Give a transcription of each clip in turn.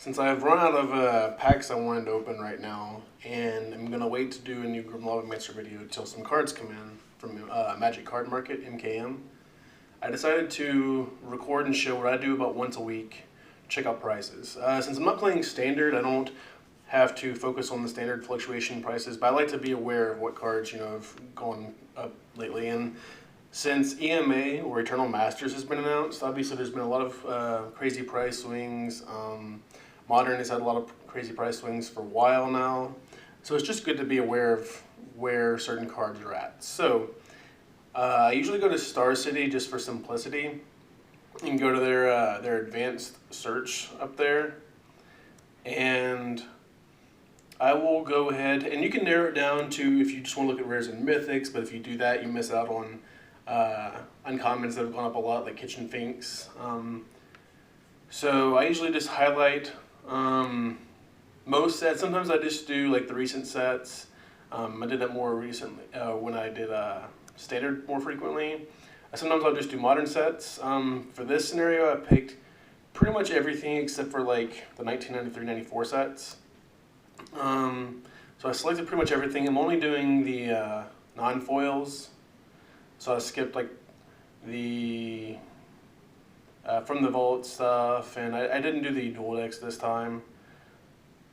Since I've run out of packs I wanted to open right now, and I'm gonna wait to do a new Grimlock Master video until some cards come in from Magic Card Market (MKM), I decided to record and show what I do about once a week. Check out prices. Since I'm not playing standard, I don't have to focus on the standard fluctuation prices, but I like to be aware of what cards have gone up lately. And since EMA or Eternal Masters has been announced, obviously there's been a lot of crazy price swings. Modern has had a lot of crazy price swings for a while now, so it's just good to be aware of where certain cards are at. So I usually go to Star City just for simplicity. You can go to their advanced search up there, and I will go ahead, and you can narrow it down to if you just want to look at rares and mythics, but if you do that, you miss out on uncommons that have gone up a lot, like Kitchen Finks. So I usually just highlight most sets. Sometimes I just do like the recent sets. I did that more recently when I did standard more frequently. Sometimes I'll just do modern sets. For this scenario, I picked pretty much everything except for like the 1993-94 sets. So I selected pretty much everything. I'm only doing the non-foils. So I skipped like the from the vault stuff, and I didn't do the dual decks this time.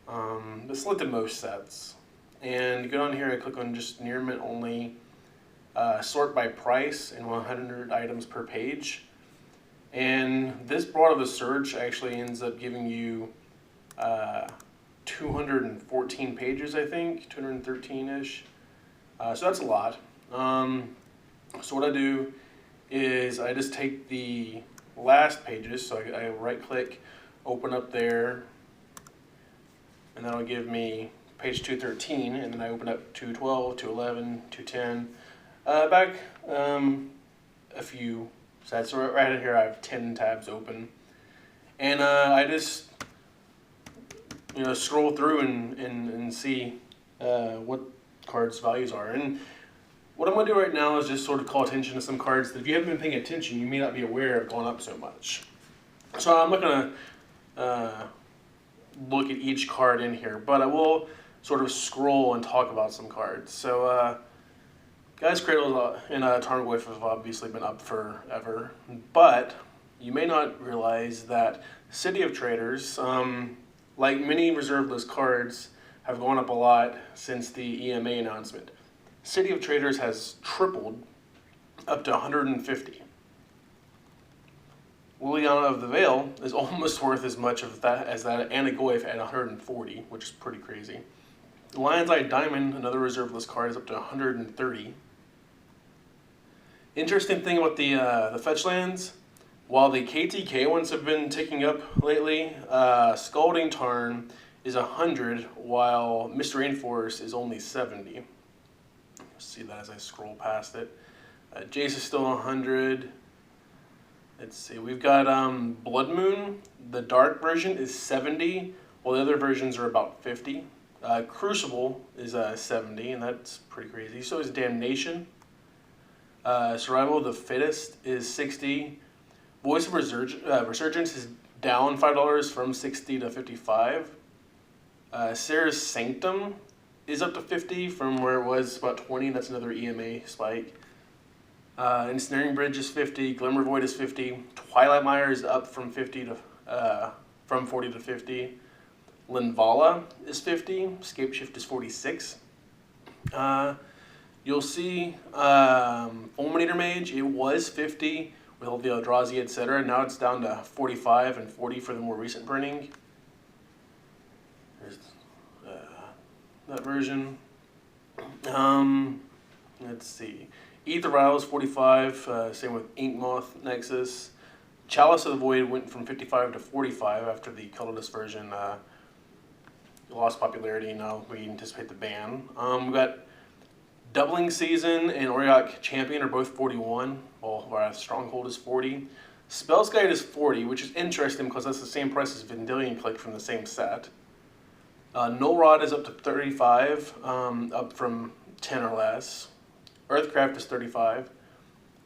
But selected most sets. And you go down here, I click on just near mint only, sort by price, and 100 items per page. And this broad of a search actually ends up giving you 214 pages, I think, 213-ish. So that's a lot. So what I do is I just take the last pages, so I right click, open up there, and that'll give me page 213, and then I open up 212, 211, 210, back a few sets. So right in here I have 10 tabs open, and I just scroll through and see what cards' values are. And what I'm going to do right now is just sort of call attention to some cards that if you haven't been paying attention, you may not be aware have gone up so much. So I'm not going to look at each card in here, but I will sort of scroll and talk about some cards. So Guy's Cradle and Tarmogoyf have obviously been up forever, but you may not realize that City of Traders, like many reserved list cards, have gone up a lot since the EMA announcement. City of Traders has tripled up to 150. Liliana of the Veil is almost worth as much of that as that Anagoyf at 140, which is pretty crazy. Lion's Eye Diamond, another reserved list card, is up to 130. Interesting thing about the fetch lands, while the KTK ones have been ticking up lately, Scalding Tarn is 100, while Mystery Rainforest is only 70. See that as I scroll past it. Jace is still 100. Let's see, we've got Blood Moon. The dark version is 70, while the other versions are about 50. Crucible is 70, and that's pretty crazy. So is Damnation. Survival of the Fittest is 60. Voice of Resurgence is down $5 from 60 to 55. Sarah's Sanctum is up to 50 from where it was about 20. That's another EMA spike. Ensnaring Bridge is 50. Glimmer Void is 50. Twilight Mire is up from 40 to 50. Linvala is 50. Scape Shift is 46. You'll see Fulminator Mage, it was 50 with all the Eldrazi, etc. Now it's down to 45 and 40 for the more recent printing. There's that version. Let's see. Aether Vial is 45, same with Inkmoth Nexus. Chalice of the Void went from 55 to 45 after the colorless version lost popularity. Now we anticipate the ban. We've got Doubling Season and Auriok Champion are both 41, while Stronghold is 40. Spellskite is 40, which is interesting because that's the same price as Vendilion Click from the same set. Null Rod is up to 35, up from 10 or less. Earthcraft is 35.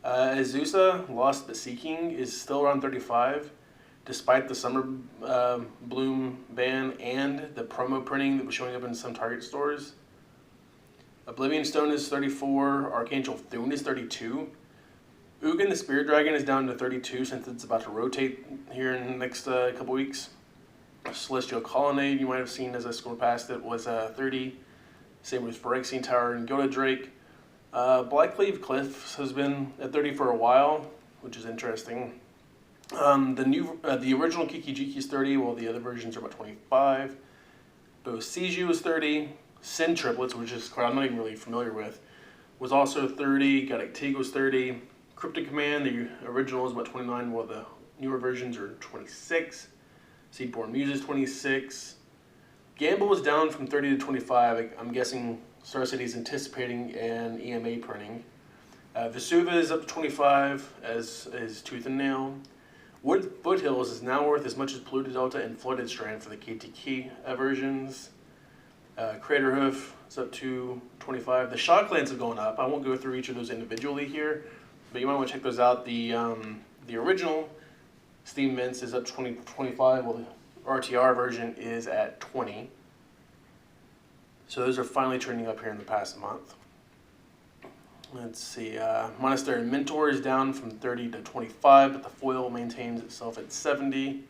Azusa, Lost but Seeking, is still around 35. despite the summer bloom ban and the promo printing that was showing up in some Target stores. Oblivion Stone is 34, Archangel Thune is 32. Ugin the Spirit Dragon is down to 32 since it's about to rotate here in the next couple weeks. Celestial Colonnade, you might have seen as I scrolled past it, was 30. Same with Phyrexian Tower and Gilded Drake. Blackcleave Cliffs has been at 30 for a while, which is interesting. The original Kiki-Jiki is 30, while the other versions are about 25. Bosiju is 30. Sin Triplets, which is a card I'm not even really familiar with, was also 30. Goddic Teague was 30. Cryptic Command, the original is about 29, while the newer versions are 26. Seedborn Muse is 26. Gamble was down from 30 to 25. I'm guessing Star City is anticipating an EMA printing. Vesuva is up to 25, as is Tooth and Nail. Wood Foothills is now worth as much as Polluted Delta and Flooded Strand for the KTK versions. Craterhoof is up to 25. The Shocklands have gone up. I won't go through each of those individually here, but you might want to check those out. The original Steam Mints is up to 25, while the RTR version is at 20. So those are finally trending up here in the past month. Let's see, Monastery Mentor is down from 30 to 25, but the foil maintains itself at 70.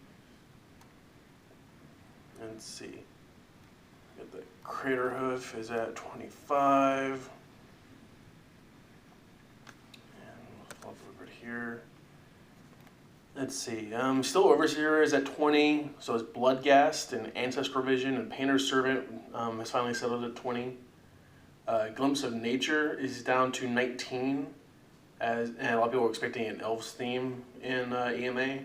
Let's see, the Craterhoof is at 25. And we'll flip over here. Let's see, Still Overseer is at 20, so is Bloodghast and Ancestor Vision and Painter's Servant has finally settled at 20. Glimpse of Nature is down to 19, and a lot of people were expecting an Elves theme in EMA.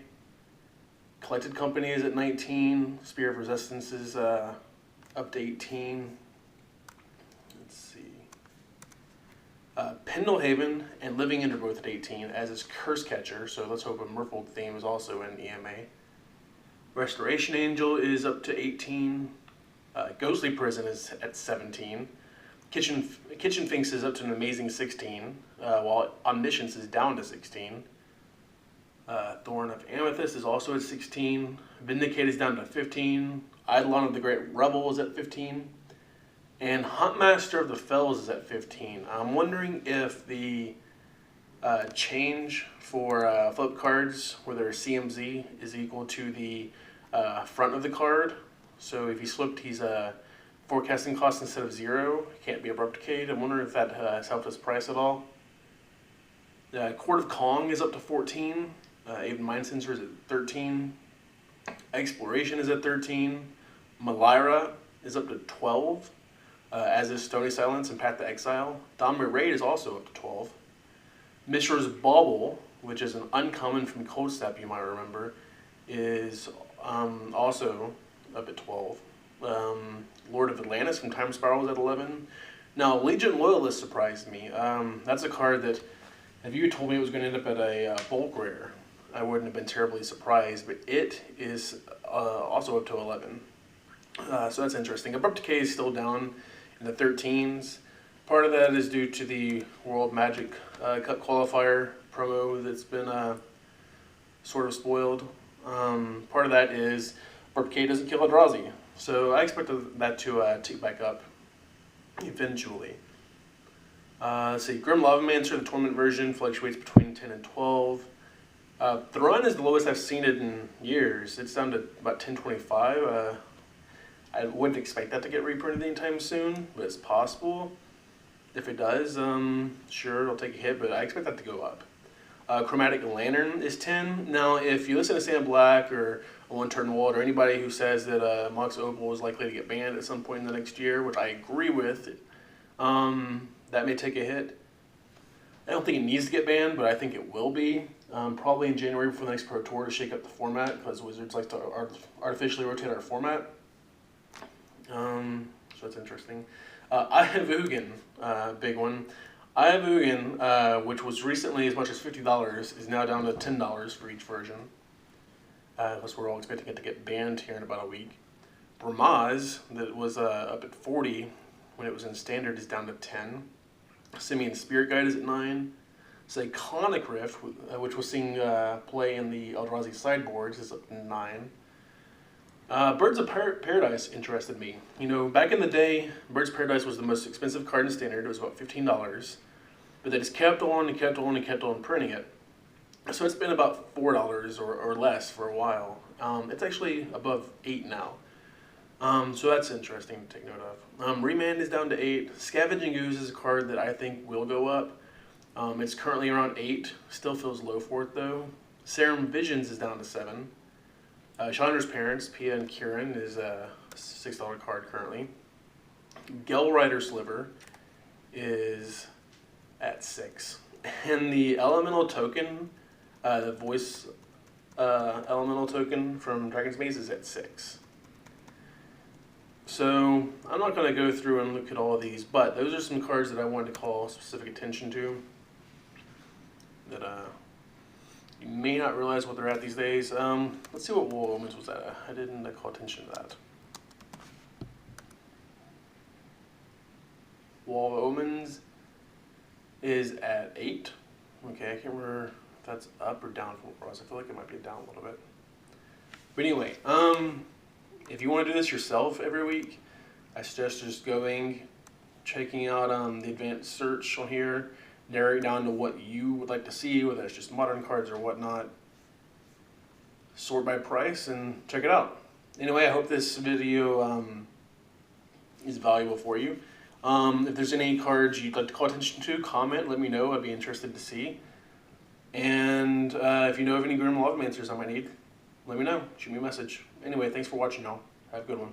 Collected Company is at 19. Spear of Resistance is up to 18. Let's see. Pendlehaven and Living End are both at 18, as is Curse Catcher, so let's hope a Merfolk theme is also in EMA. Restoration Angel is up to 18. Ghostly Prison is at 17. Kitchen Finks is up to an amazing 16, while Omniscience is down to 16. Thorn of Amethyst is also at 16. Vindicate is down to 15. Eidolon of the Great Rebel is at 15. And Huntmaster of the Fells is at 15. I'm wondering if the change for flip cards, where their CMZ is equal to the front of the card. So if he's flipped, he's forecasting cost instead of 0. Can't be abrupt decayed. I'm wondering if that has helped his price at all. Court of Kong is up to 14. Even Mind Sensor is at 13. Exploration is at 13. Malira is up to 12, as is Stony Silence and Path to Exile. Dominant Raid is also up to 12. Mishra's Bauble, which is an uncommon from Cold Step, you might remember, is also up at 12. Lord of Atlantis from Time Spiral is at 11. Now, Legion Loyalist surprised me. That's a card that, if you told me it was going to end up at a bulk rare, I wouldn't have been terribly surprised, but it is also up to 11. So that's interesting. Abrupt Decay is still down in the 13s. Part of that is due to the World Magic Cup qualifier promo that's been sort of spoiled. Part of that is Abrupt Decay doesn't kill Eldrazi. So I expected that to tick back up eventually. Let's see, Grim Lavamancer, the Torment version, fluctuates between 10 and 12. Thrun is the lowest I've seen it in years. It's down to about 1025. I wouldn't expect that to get reprinted anytime soon, but it's possible. If it does, sure, it'll take a hit, but I expect that to go up. Chromatic Lantern is 10. Now, if you listen to Sam Black or One Turn Wald or anybody who says that Mox Opal is likely to get banned at some point in the next year, which I agree with, that may take a hit. I don't think it needs to get banned, but I think it will be. Probably in January before the next Pro Tour to shake up the format, because Wizards like to artificially rotate our format. So that's interesting. I have Ugin, big one. I have Ugin, which was recently as much as $50, is now down to $10 for each version. Unless we're all expecting it to get banned here in about a week. Bramaz, that was up at 40 when it was in standard, is down to 10. Simeon Spirit Guide is at 9. It's a Iconic Rift, which was seeing play in the Eldrazi sideboards, is up to 9. Birds of Paradise interested me. You know, back in the day, Birds of Paradise was the most expensive card in Standard. It was about $15. But they just kept on and kept on and kept on printing it. So it's been about $4 or less for a while. It's actually above 8 now. So that's interesting to take note of. Remand is down to 8. Scavenging Ooze is a card that I think will go up. It's currently around 8. Still feels low for it though. Serum Visions is down to 7. Chandra's Parents, Pia and Kieran, is a $6 card currently. Gel Rider Sliver is at 6. And the Elemental Token, the voice Elemental Token from Dragon's Maze, is at 6. So I'm not going to go through and look at all of these, but those are some cards that I wanted to call specific attention to that you may not realize what they're at these days. Let's see what Wall of Omens was at. I didn't call attention to that. Wall of Omens is at 8. Okay, I can't remember if that's up or down from what it was. I feel like it might be down a little bit. But anyway, if you want to do this yourself every week, I suggest just going, checking out the advanced search on here, narrowing down to what you would like to see, whether it's just modern cards or whatnot. Sort by price and check it out. Anyway, I hope this video is valuable for you. If there's any cards you'd like to call attention to, comment, let me know. I'd be interested to see. And if you know of any Grim Logmancers I might need, let me know. Shoot me a message. Anyway, thanks for watching, y'all. Have a good one.